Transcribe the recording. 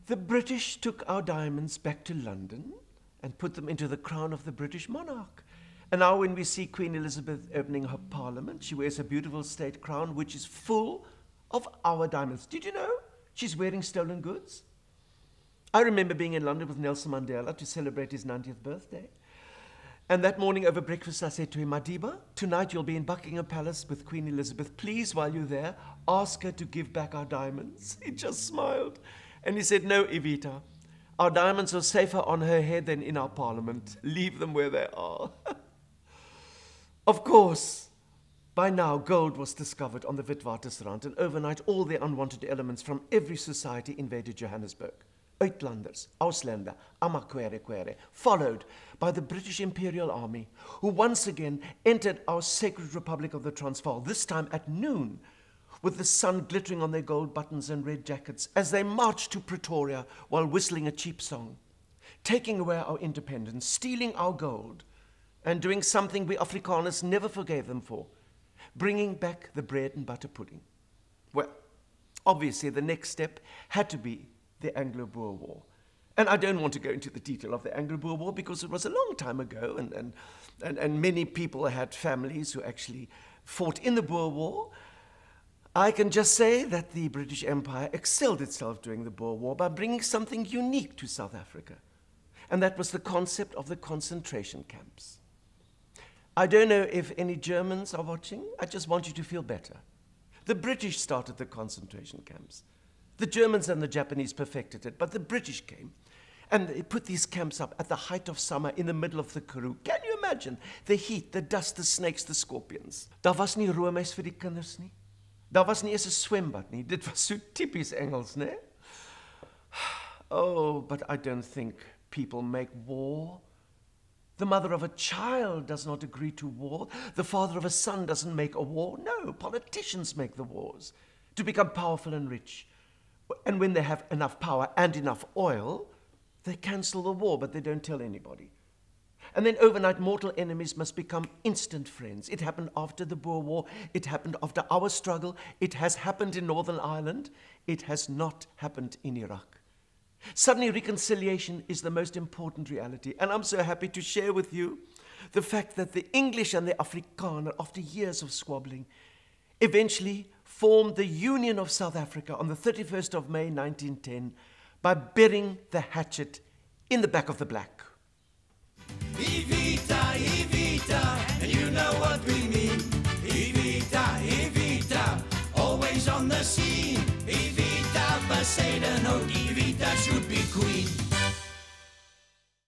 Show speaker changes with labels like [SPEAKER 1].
[SPEAKER 1] The British took our diamonds back to London and put them into the crown of the British monarch. And now when we see Queen Elizabeth opening her parliament, she wears a beautiful state crown which is full of our diamonds. Did you know she's wearing stolen goods? I remember being in London with Nelson Mandela to celebrate his 90th birthday. And that morning over breakfast I said to him, Madiba, tonight you'll be in Buckingham Palace with Queen Elizabeth. Please, while you're there, ask her to give back our diamonds. He just smiled. And he said, no, Evita, our diamonds are safer on her head than in our parliament. Leave them where they are. Of course, by now gold was discovered on the Witwatersrand, and overnight all the unwanted elements from every society invaded Johannesburg. Uitlanders, Ausländer, Amakwere, followed by the British Imperial Army, who once again entered our sacred Republic of the Transvaal, this time at noon, with the sun glittering on their gold buttons and red jackets, as they marched to Pretoria while whistling a cheap song, taking away our independence, stealing our gold, and doing something we Afrikaners never forgave them for, bringing back the bread and butter pudding. Well, obviously the next step had to be the Anglo-Boer War. And I don't want to go into the detail of the Anglo-Boer War because it was a long time ago, and many people had families who actually fought in the Boer War. I can just say that the British Empire excelled itself during the Boer War by bringing something unique to South Africa, and that was the concept of the concentration camps. I don't know if any Germans are watching. I just want you to feel better. The British started the concentration camps. The Germans and the Japanese perfected it, but the British came and they put these camps up at the height of summer in the middle of the Karoo. Can you imagine? The heat, the dust, the snakes, the scorpions. Daar was nie roomys vir die kinders nie. Daar was nie eens 'n swembad nie. Dit was so typies Engels, né? Oh, but I don't think people make war. The mother of a child does not agree to war. The father of a son doesn't make a war. No, politicians make the wars to become powerful and rich. And when they have enough power and enough oil, they cancel the war, but they don't tell anybody. And then overnight, mortal enemies must become instant friends. It happened after the Boer War. It happened after our struggle. It has happened in Northern Ireland. It has not happened in Iraq. Suddenly, reconciliation is the most important reality. And I'm so happy to share with you the fact that the English and the Afrikaner, after years of squabbling, eventually formed the Union of South Africa on the 31st of May 1910 by burying the hatchet in the back of the black.
[SPEAKER 2] Evita, Evita, and you know what we mean. Evita, Evita, always on the scene. Evita Bezuidenhout, Evita should be queen.